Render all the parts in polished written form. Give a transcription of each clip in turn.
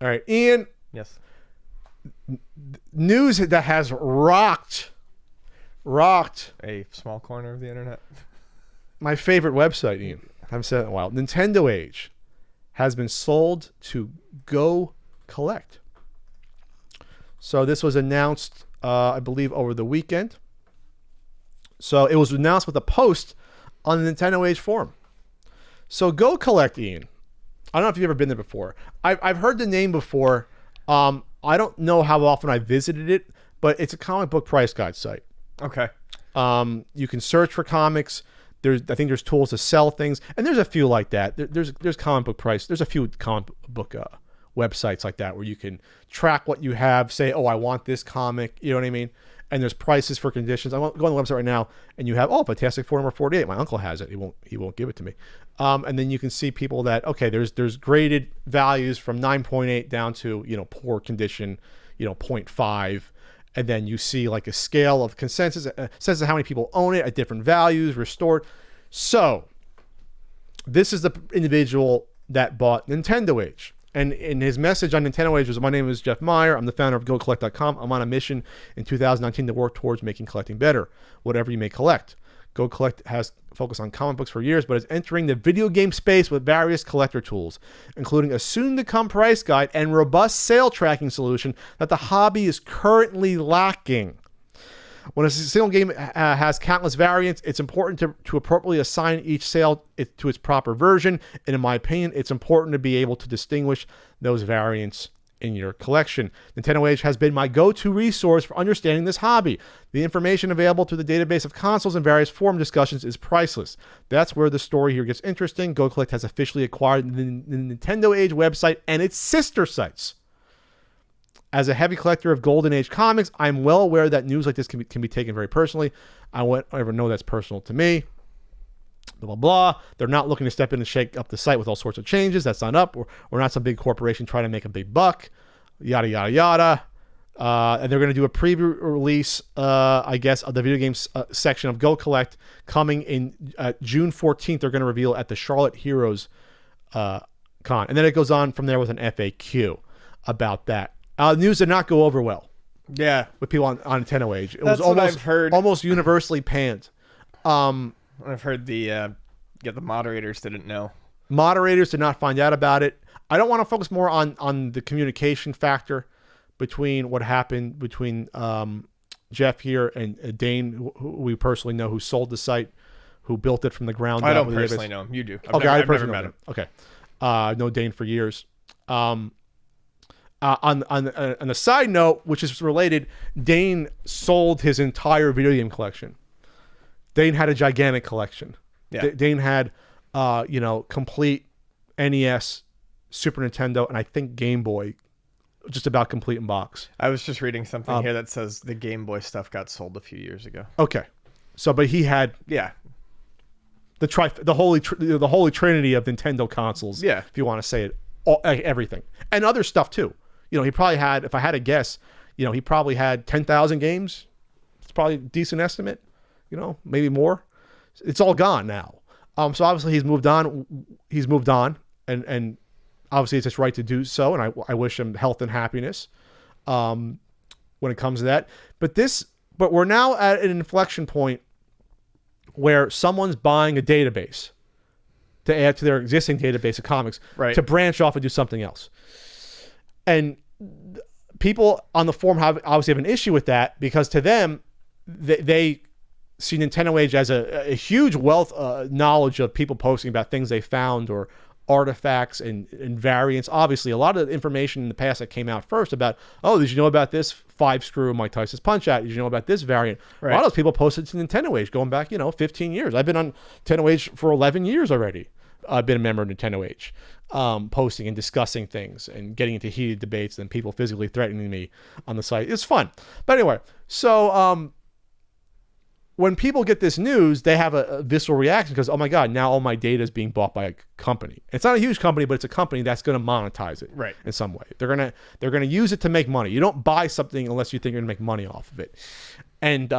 All right, Ian. Yes. News that has rocked A small corner of the internet. my favorite website, Ian. I haven't said it in a while. NintendoAge has been sold to GoCollect. So this was announced, I believe, over the weekend. So it was announced with a post on the NintendoAge forum. So GoCollect, Ian. I don't know if you've ever been there before. I've heard the name before. I don't know how often I visited it, but it's a comic book price guide site. Okay. You can search for comics. I think there's tools to sell things, and there's a few like that. There's comic book price. There's a few comic book websites like that where you can track what you have. Say, oh, I want this comic. You know what I mean? And there's prices for conditions. I won't go on the website right now, and you have Fantastic Four number 48. My uncle has it. He won't give it to me. And then you can see people that there's graded values from 9.8 down to poor condition, 0.5. And then you see like a scale of consensus, says how many people own it at different values, restored. So this is the individual that bought NintendoAge. And in his message on NintendoAge was, my name is Jeff Meyer. I'm the founder of GoCollect.com. I'm on a mission in 2019 to work towards making collecting better, whatever you may collect. GoCollect has focused on comic books for years, but is entering the video game space with various collector tools, including a soon-to-come price guide and robust sale tracking solution that the hobby is currently lacking. When a single game has countless variants, it's important to appropriately assign each sale to its proper version. And in my opinion, it's important to be able to distinguish those variants in your collection. NintendoAge has been my go-to resource for understanding this hobby. The information available through the database of consoles and various forum discussions is priceless. That's where the story here gets interesting. GoCollect has officially acquired the NintendoAge website and its sister sites. As a heavy collector of Golden Age comics, I'm well aware that news like this can be taken very personally. I won't ever know that's personal to me. Blah, blah, blah. They're not looking to step in and shake up the site with all sorts of changes. That's not up. We're not some big corporation trying to make a big buck. Yada, yada, yada. And they're going to do a preview release, I guess, of the video games section of GoCollect coming in June 14th. They're going to reveal at the Charlotte Heroes Con. And then it goes on from there with an FAQ about that. News did not go over well. Yeah. With people on NintendoAge. It That's was what I've heard. almost universally panned. I've heard the moderators didn't know. Moderators did not find out about it. I don't want to focus more on the communication factor between what happened between Jeff here and Dane, who we personally know, who sold the site, who built it from the ground up. I don't personally know him. You do. I've never met him. Okay. I've known Dane for years. On a side note, which is related, Dane sold his entire video game collection. Dane had a gigantic collection. Yeah. Dane had, complete NES, Super Nintendo, and I think Game Boy, just about complete in box. I was just reading something here that says the Game Boy stuff got sold a few years ago. Okay, so but he had the holy trinity of Nintendo consoles. Yeah, if you want to say it, everything and other stuff too. He probably had, if I had to guess, he probably had 10,000 games. It's probably a decent estimate. Maybe more. It's all gone now. So obviously he's moved on. And obviously it's his right to do so. And I wish him health and happiness when it comes to that. But we're now at an inflection point where someone's buying a database to add to their existing database of comics, right, to branch off and do something else. And people on the forum obviously have an issue with that, because to them, they see NintendoAge as a huge wealth knowledge of people posting about things they found or artifacts and variants. Obviously, a lot of the information in the past that came out first about, did you know about this 5-screw Mike Tyson's Punch-Out? Did you know about this variant? Right. A lot of those people posted to NintendoAge going back, 15 years. I've been on NintendoAge for 11 years already. I've been a member of NintendoAge, posting and discussing things and getting into heated debates and people physically threatening me on the site. It's fun. But anyway, so when people get this news, they have a visceral reaction because, oh my God, now all my data is being bought by a company. It's not a huge company, but it's a company that's going to monetize it, right, in some way. They're gonna use it to make money. You don't buy something unless you think you're gonna make money off of it. And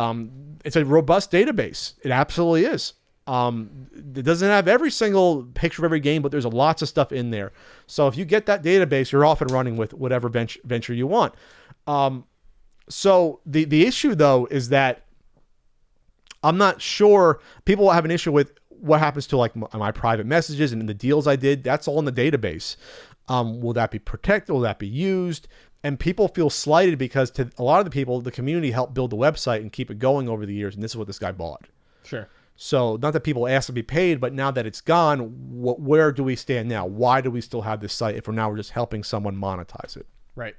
it's a robust database. It absolutely is. It doesn't have every single picture of every game, but there's lots of stuff in there. So if you get that database, you're off and running with whatever venture you want. So the issue though is that I'm not sure people have an issue with what happens to like my private messages and the deals I did. That's all in the database. Will that be protected? Will that be used? And people feel slighted because to a lot of the people, the community helped build the website and keep it going over the years. And this is what this guy bought. Sure. So not that people ask to be paid, but now that it's gone, where do we stand now? Why do we still have this site if we're just helping someone monetize it? Right.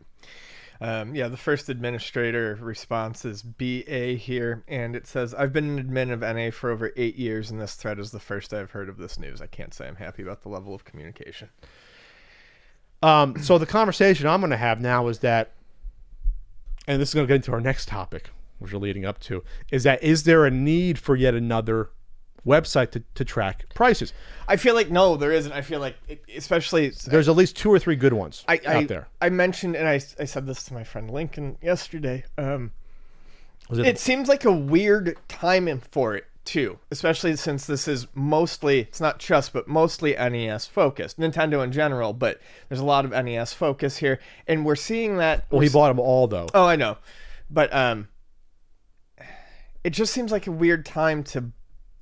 The first administrator response is BA here, and it says, I've been an admin of NA for over 8 years, and this thread is the first I've heard of this news. I can't say I'm happy about the level of communication. So the conversation I'm going to have now is that, and this is going to get into our next topic, which we're leading up to, is there a need for yet another website to track prices? I feel like no, there isn't. I feel like, especially there's at least 2 or 3 good ones out there. I mentioned, and I said this to my friend Lincoln yesterday. It seems like a weird timing for it too, especially since this is mostly, it's not just, but mostly NES focused, Nintendo in general, but there's a lot of NES focus here, and we're seeing that. Well, he bought them all though. Oh, I know, but it just seems like a weird time to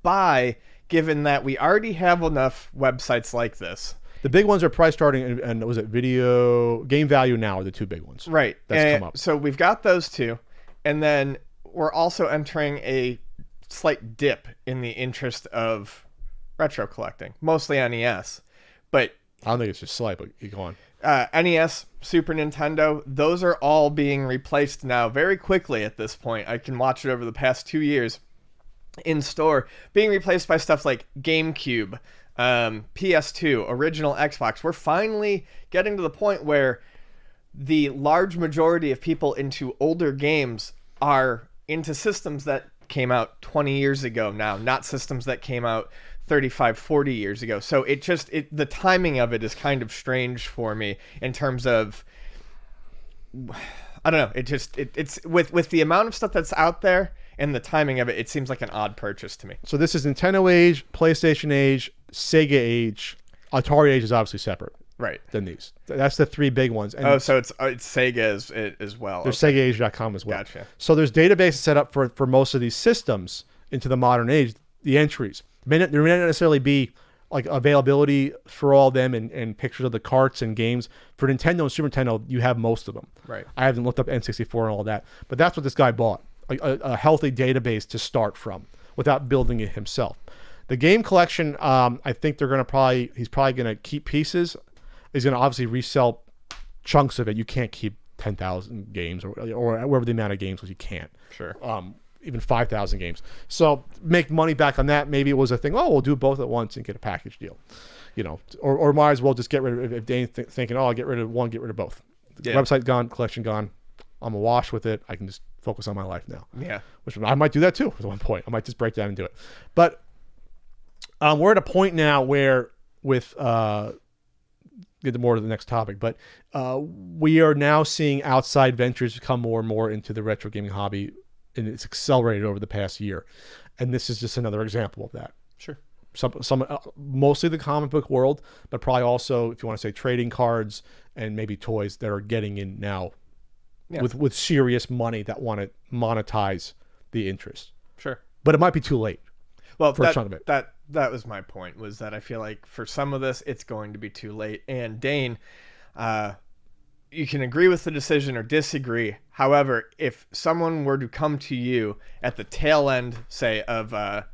buy, given that we already have enough websites like this. The big ones are price starting, and was it video game value now are the 2 big ones, right? That's come up. So we've got those 2, and then we're also entering a slight dip in the interest of retro collecting, mostly NES, but I don't think it's just slight. But you go on. NES, Super Nintendo, those are all being replaced now very quickly at this point. I can watch it over the past 2 years in store, being replaced by stuff like GameCube, PS2, original Xbox. We're finally getting to the point where the large majority of people into older games are into systems that came out 20 years ago now, not systems that came out 35, 40 years ago. So the timing of it is kind of strange for me in terms of, I don't know. It's with the amount of stuff that's out there and the timing of it, it seems like an odd purchase to me. So this is Nintendo Age, PlayStation Age, Sega Age. Atari Age is obviously separate. Right. Than these. That's the 3 big ones. And so it's Sega as well. There's SegaAge.com as well. Gotcha. So there's databases set up for most of these systems into the modern age, the entries. There may not necessarily be like availability for all of them and pictures of the carts and games. For Nintendo and Super Nintendo, you have most of them. Right. I haven't looked up N64 and all that. But that's what this guy bought. A healthy database to start from without building it himself. The game collection, I think he's probably going to keep pieces. He's going to obviously resell chunks of it. You can't keep 10,000 games or whatever the amount of games was. You can't. Sure. Even 5,000 games. So make money back on that. Maybe it was a thing. Oh, we'll do both at once and get a package deal. Or might as well just get rid of it. If Dane's thinking, I'll get rid of one, get rid of both. Yeah. Website gone, collection gone. I'm awash with it. I can just focus on my life now. Yeah. Which I might do that too at one point. I might just break down and do it. But we're at a point now where get more to the next topic, but we are now seeing outside ventures come more and more into the retro gaming hobby, and it's accelerated over the past year. And this is just another example of that. Sure. Some mostly the comic book world, but probably also, if you want to say, trading cards and maybe toys that are getting in now with serious money that want to monetize the interest. Sure. But it might be too late. Well, for a chunk of it. That was my point, was that I feel like for some of this, it's going to be too late. And Dane, you can agree with the decision or disagree. However, if someone were to come to you at the tail end, say, of a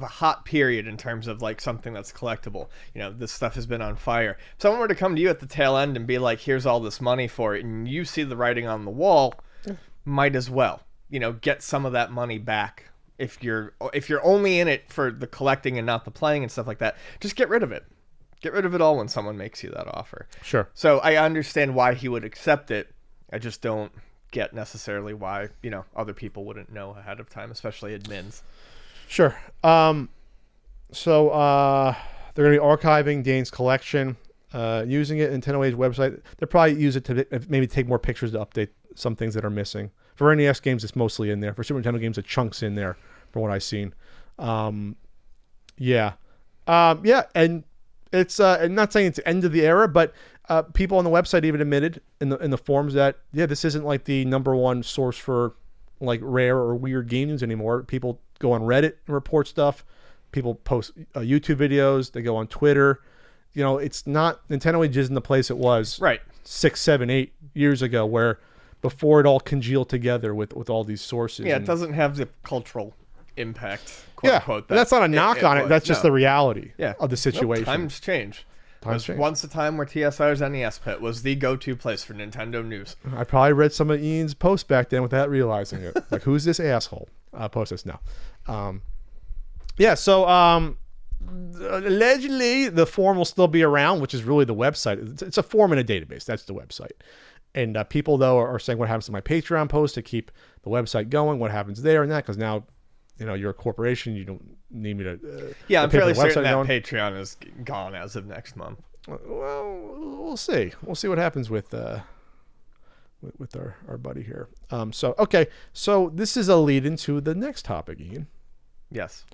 hot period in terms of like something that's collectible, this stuff has been on fire. If someone were to come to you at the tail end and be like, here's all this money for it, and you see the writing on the wall, might as well, get some of that money back. If you're only in it for the collecting and not the playing and stuff like that, just get rid of it. Get rid of it all when someone makes you that offer. Sure. So I understand why he would accept it. I just don't get necessarily why, other people wouldn't know ahead of time, especially admins. Sure. So they're going to be archiving Dane's collection. using it. NintendoAge website. They'll probably use it to maybe take more pictures to update some things that are missing. For NES games, it's mostly in there. For Super Nintendo games, a chunk's in there, from what I've seen. Yeah, and it's I'm not saying it's the end of the era, but people on the website even admitted in the forums that this isn't like the #1 source for like rare or weird game news anymore. People go on Reddit and report stuff. People post YouTube videos. They go on Twitter. It's not, NintendoAge isn't the place it was right 6, 7, 8 years ago, where before it all congealed together with all these sources. Yeah, it doesn't have the cultural impact. Quote, unquote, that's not a knock on it. That's just the reality of the situation. Times change. Once a time where TSR's NES Pit was the go-to place for Nintendo news. I probably read some of Ian's posts back then without realizing it. Like, who's this asshole? Post this now. So allegedly the form will still be around, which is really the website. It's a form in a database. That's the website. And people, though, are saying what happens to my Patreon post to keep the website going, what happens there and that, because now, you're a corporation. You don't need me to. I'm fairly certain that Patreon is gone as of next month. Well, we'll see. We'll see what happens with our buddy here. So this is a lead into the next topic, Ian. Yes.